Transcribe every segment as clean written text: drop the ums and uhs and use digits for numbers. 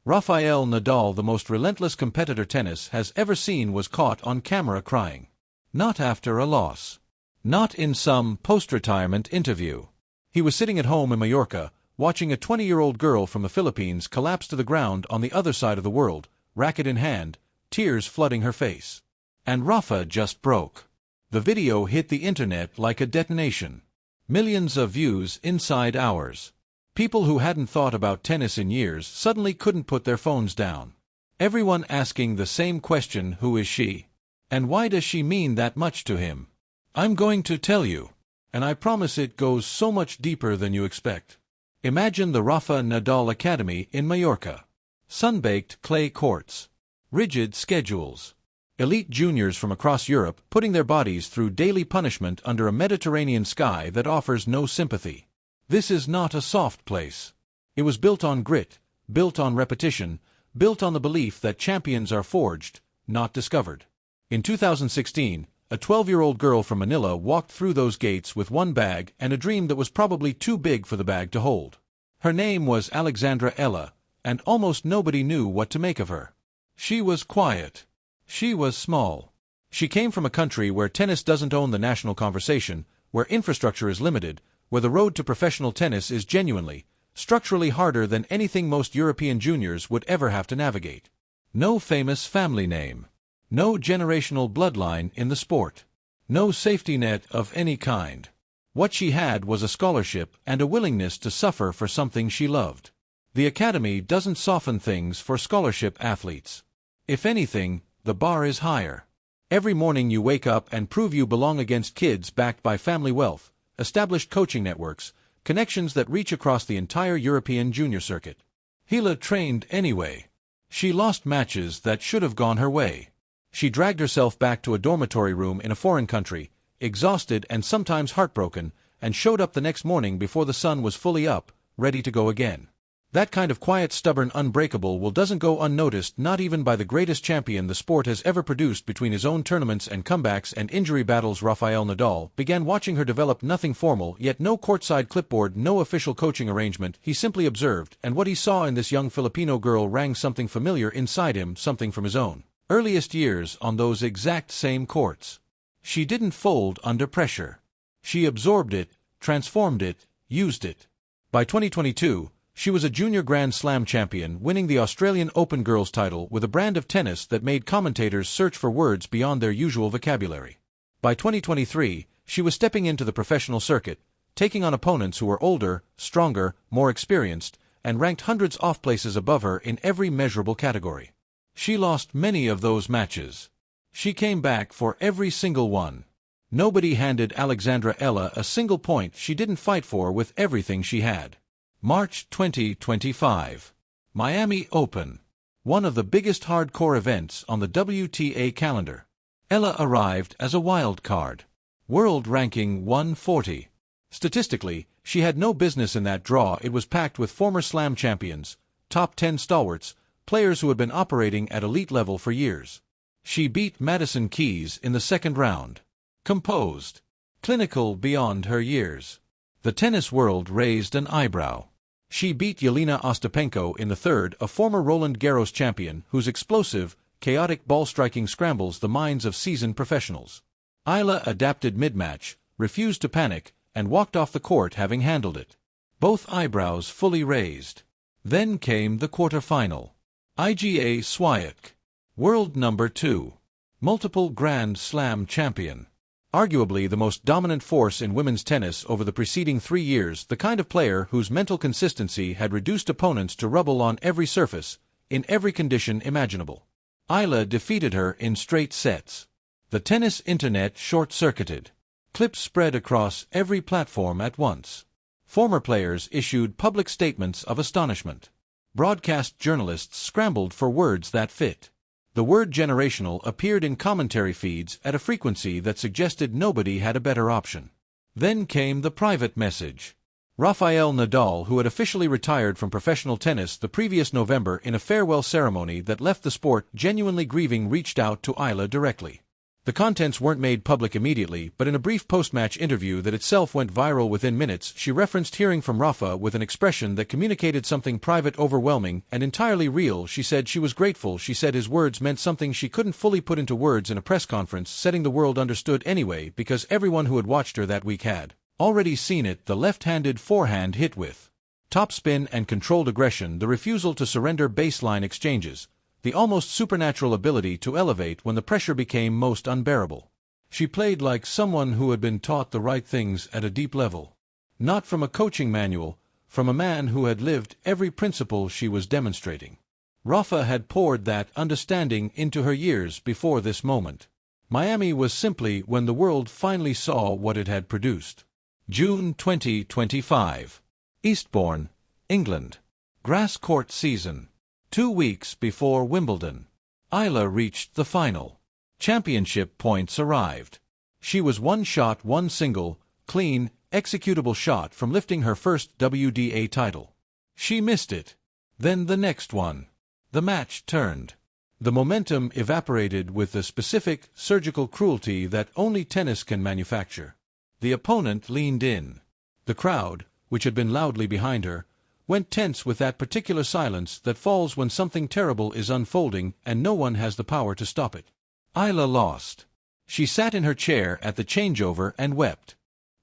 Rafael Nadal, the most relentless competitor tennis has ever seen, was caught on camera crying. Not after a loss. Not in some post-retirement interview. He was sitting at home in Mallorca, watching a 20-year-old girl from the Philippines collapse to the ground on the other side of the world, racket in hand, tears flooding her face. And Rafa just broke. The video hit the internet like a detonation. Millions of views inside hours. People who hadn't thought about tennis in years suddenly couldn't put their phones down. Everyone asking the same question: who is she? And why does she mean that much to him? I'm going to tell you. And I promise it goes so much deeper than you expect. Imagine the Rafa Nadal Academy in Mallorca. Sun-baked clay courts. Rigid schedules. Elite juniors from across Europe putting their bodies through daily punishment under a Mediterranean sky that offers no sympathy. This is not a soft place. It was built on grit, built on repetition, built on the belief that champions are forged, not discovered. In 2016, a 12-year-old girl from Manila walked through those gates with one bag and a dream that was probably too big for the bag to hold. Her name was Alex Eala, and almost nobody knew what to make of her. She was quiet. She was small. She came from a country where tennis doesn't own the national conversation, where infrastructure is limited, where the road to professional tennis is genuinely, structurally harder than anything most European juniors would ever have to navigate. No famous family name. No generational bloodline in the sport. No safety net of any kind. What she had was a scholarship and a willingness to suffer for something she loved. The academy doesn't soften things for scholarship athletes. If anything, the bar is higher. Every morning you wake up and prove you belong against kids backed by family wealth, established coaching networks, connections that reach across the entire European junior circuit. Eala trained anyway. She lost matches that should have gone her way. She dragged herself back to a dormitory room in a foreign country, exhausted and sometimes heartbroken, and showed up the next morning before the sun was fully up, ready to go again. That kind of quiet, stubborn, unbreakable will doesn't go unnoticed, not even by the greatest champion the sport has ever produced. Between his own tournaments and comebacks and injury battles, Rafael Nadal began watching her develop. Nothing formal, yet no courtside clipboard, no official coaching arrangement. He simply observed, and what he saw in this young Filipino girl rang something familiar inside him, something from his own earliest years on those exact same courts. She didn't fold under pressure. She absorbed it, transformed it, used it. By 2022, she was a junior Grand Slam champion, winning the Australian Open girls title with a brand of tennis that made commentators search for words beyond their usual vocabulary. By 2023, she was stepping into the professional circuit, taking on opponents who were older, stronger, more experienced, and ranked hundreds off places above her in every measurable category. She lost many of those matches. She came back for every single one. Nobody handed Alex Eala a single point she didn't fight for with everything she had. March 2025. Miami Open. One of the biggest hardcore events on the WTA calendar. Eala arrived as a wild card. World ranking 140. Statistically, she had no business in that draw. It was packed with former Slam champions, top 10 stalwarts, players who had been operating at elite level for years. She beat Madison Keys in the second round. Composed. Clinical beyond her years. The tennis world raised an eyebrow. She beat Jelena Ostapenko in the third, a former Roland Garros champion whose explosive, chaotic ball-striking scrambles the minds of seasoned professionals. Eala adapted mid-match, refused to panic, and walked off the court having handled it. Both eyebrows fully raised. Then came the quarterfinal. Iga Swiatek. World number 2. Multiple Grand Slam champion. Arguably the most dominant force in women's tennis over the preceding 3 years, the kind of player whose mental consistency had reduced opponents to rubble on every surface, in every condition imaginable. Eala defeated her in straight sets. The tennis internet short-circuited. Clips spread across every platform at once. Former players issued public statements of astonishment. Broadcast journalists scrambled for words that fit. The word generational appeared in commentary feeds at a frequency that suggested nobody had a better option. Then came the private message. Rafael Nadal, who had officially retired from professional tennis the previous November in a farewell ceremony that left the sport genuinely grieving, reached out to Eala directly. The contents weren't made public immediately, but in a brief post-match interview that itself went viral within minutes, she referenced hearing from Rafa with an expression that communicated something private, overwhelming, and entirely real. She said she was grateful. She said his words meant something she couldn't fully put into words in a press conference, setting the world understood anyway, because everyone who had watched her that week had already seen it. The left-handed forehand hit with topspin and controlled aggression, the refusal to surrender baseline exchanges, the almost supernatural ability to elevate when the pressure became most unbearable. She played like someone who had been taught the right things at a deep level. Not from a coaching manual, from a man who had lived every principle she was demonstrating. Rafa had poured that understanding into her years before this moment. Miami was simply when the world finally saw what it had produced. June 2025. Eastbourne, England. Grass court season. 2 weeks before Wimbledon. Eala reached the final. Championship points arrived. She was one shot, one single, clean, executable shot from lifting her first WTA title. She missed it. Then the next one. The match turned. The momentum evaporated with the specific, surgical cruelty that only tennis can manufacture. The opponent leaned in. The crowd, which had been loudly behind her, went tense with that particular silence that falls when something terrible is unfolding and no one has the power to stop it. Eala lost. She sat in her chair at the changeover and wept.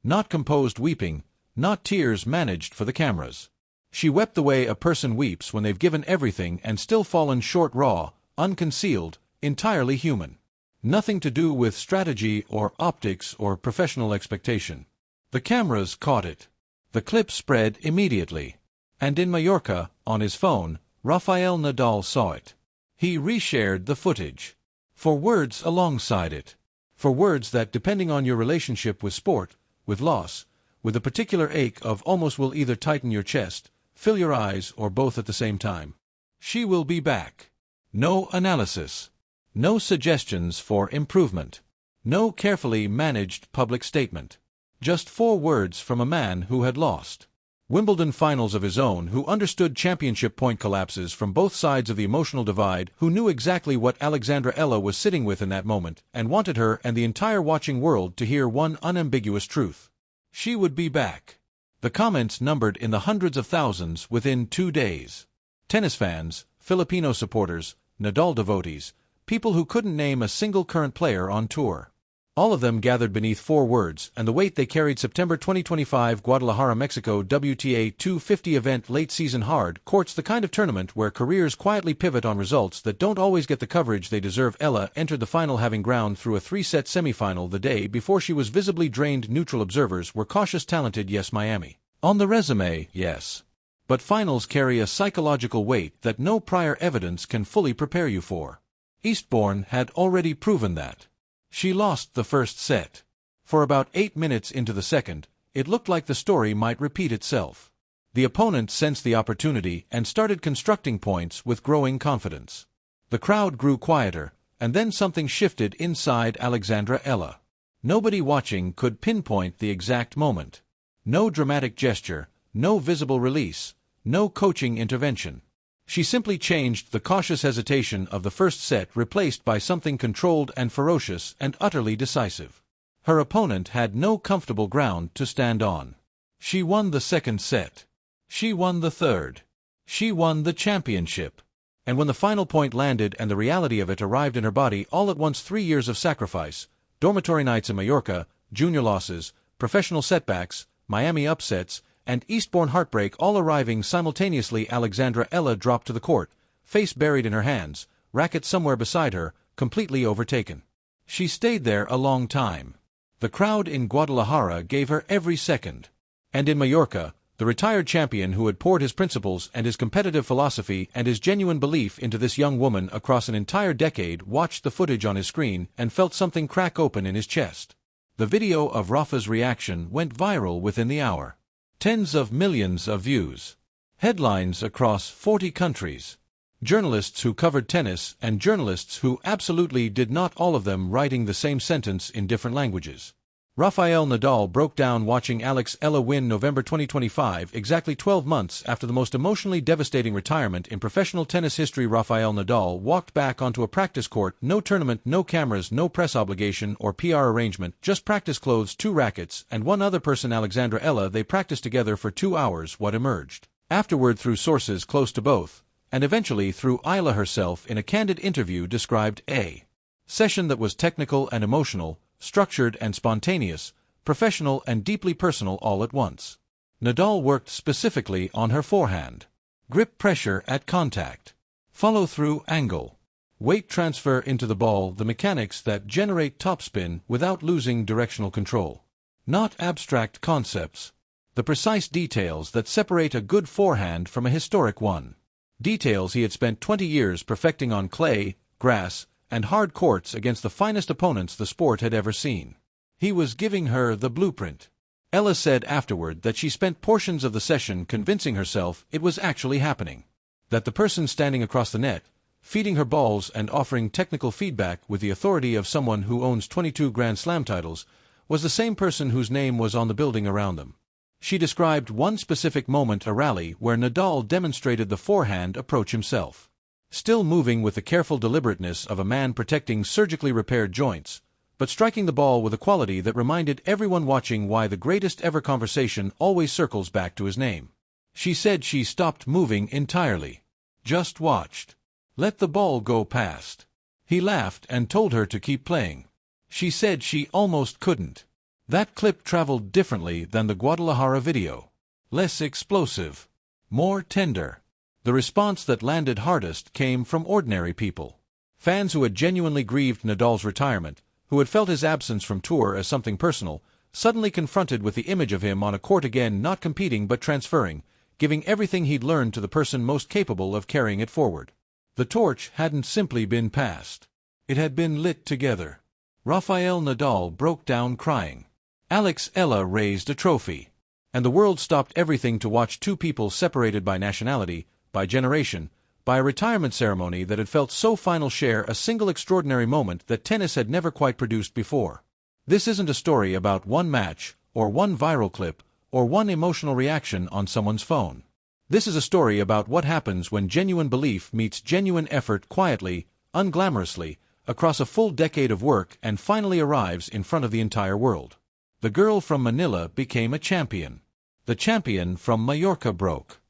Not composed weeping, not tears managed for the cameras. She wept the way a person weeps when they've given everything and still fallen short, raw, unconcealed, entirely human. Nothing to do with strategy or optics or professional expectation. The cameras caught it. The clip spread immediately. And in Mallorca, on his phone, Rafael Nadal saw it. He reshared the footage. For words alongside it. For words that, depending on your relationship with sport, with loss, with a particular ache of almost, will either tighten your chest, fill your eyes, or both at the same time. She will be back. No analysis. No suggestions for improvement. No carefully managed public statement. Just 4 words from a man who had lost Wimbledon finals of his own, who understood championship point collapses from both sides of the emotional divide, who knew exactly what Alex Eala was sitting with in that moment, and wanted her and the entire watching world to hear one unambiguous truth. She would be back. The comments numbered in the hundreds of thousands within 2 days. Tennis fans, Filipino supporters, Nadal devotees, people who couldn't name a single current player on tour. All of them gathered beneath 4 words, and the weight they carried. September 2025, Guadalajara, Mexico. WTA 250 event. Late season hard courts, the kind of tournament where careers quietly pivot on results that don't always get the coverage they deserve. Eala entered the final having ground through a 3-set semifinal the day before she was visibly drained. Neutral observers were cautious. Talented, yes. Miami on the resume, yes. But finals carry a psychological weight that no prior evidence can fully prepare you for. Eastbourne had already proven that. She lost the first set. For about 8 minutes into the second, it looked like the story might repeat itself. The opponent sensed the opportunity and started constructing points with growing confidence. The crowd grew quieter, and then something shifted inside Alex Eala. Nobody watching could pinpoint the exact moment. No dramatic gesture, no visible release, no coaching intervention. She simply changed the cautious hesitation of the first set, replaced by something controlled and ferocious and utterly decisive. Her opponent had no comfortable ground to stand on. She won the second set. She won the third. She won the championship. And when the final point landed and the reality of it arrived in her body all at once, 3 years of sacrifice, dormitory nights in Mallorca, junior losses, professional setbacks, Miami upsets, and Eastbourne heartbreak all arriving simultaneously, Alex Eala dropped to the court, face buried in her hands, racket somewhere beside her, completely overtaken. She stayed there a long time. The crowd in Guadalajara gave her every second. And in Mallorca, the retired champion who had poured his principles and his competitive philosophy and his genuine belief into this young woman across an entire decade watched the footage on his screen and felt something crack open in his chest. The video of Rafa's reaction went viral within the hour. Tens of millions of views. Headlines across 40 countries. Journalists who covered tennis and journalists who absolutely did not, all of them writing the same sentence in different languages. Rafael Nadal broke down watching Alex Eala win November 2025, exactly 12 months after the most emotionally devastating retirement in professional tennis history. Rafael Nadal walked back onto a practice court, no tournament, no cameras, no press obligation or PR arrangement, just practice clothes, 2 rackets, and one other person, Alexandra Eala. They practiced together for 2 hours. What emerged afterward through sources close to both, and eventually through Eala herself in a candid interview, described a session that was technical and emotional, structured and spontaneous, professional and deeply personal all at once. Nadal worked specifically on her forehand. Grip pressure at contact. Follow-through angle. Weight transfer into the ball, the mechanics that generate topspin without losing directional control. Not abstract concepts. The precise details that separate a good forehand from a historic one. Details he had spent 20 years perfecting on clay, grass, and hard courts against the finest opponents the sport had ever seen. He was giving her the blueprint. Eala said afterward that she spent portions of the session convincing herself it was actually happening. That the person standing across the net, feeding her balls and offering technical feedback with the authority of someone who owns 22 Grand Slam titles, was the same person whose name was on the building around them. She described one specific moment, a rally where Nadal demonstrated the forehand approach himself. Still moving with the careful deliberateness of a man protecting surgically repaired joints, but striking the ball with a quality that reminded everyone watching why the greatest ever conversation always circles back to his name. She said she stopped moving entirely. Just watched. Let the ball go past. He laughed and told her to keep playing. She said she almost couldn't. That clip traveled differently than the Guadalajara video. Less explosive. More tender. The response that landed hardest came from ordinary people. Fans who had genuinely grieved Nadal's retirement, who had felt his absence from tour as something personal, suddenly confronted with the image of him on a court again, not competing but transferring, giving everything he'd learned to the person most capable of carrying it forward. The torch hadn't simply been passed. It had been lit together. Rafael Nadal broke down crying. Alex Eala raised a trophy. And the world stopped everything to watch two people separated by nationality, by generation, by a retirement ceremony that had felt so final, share a single extraordinary moment that tennis had never quite produced before. This isn't a story about one match, or one viral clip, or one emotional reaction on someone's phone. This is a story about what happens when genuine belief meets genuine effort, quietly, unglamorously, across a full decade of work, and finally arrives in front of the entire world. The girl from Manila became a champion. The champion from Mallorca broke.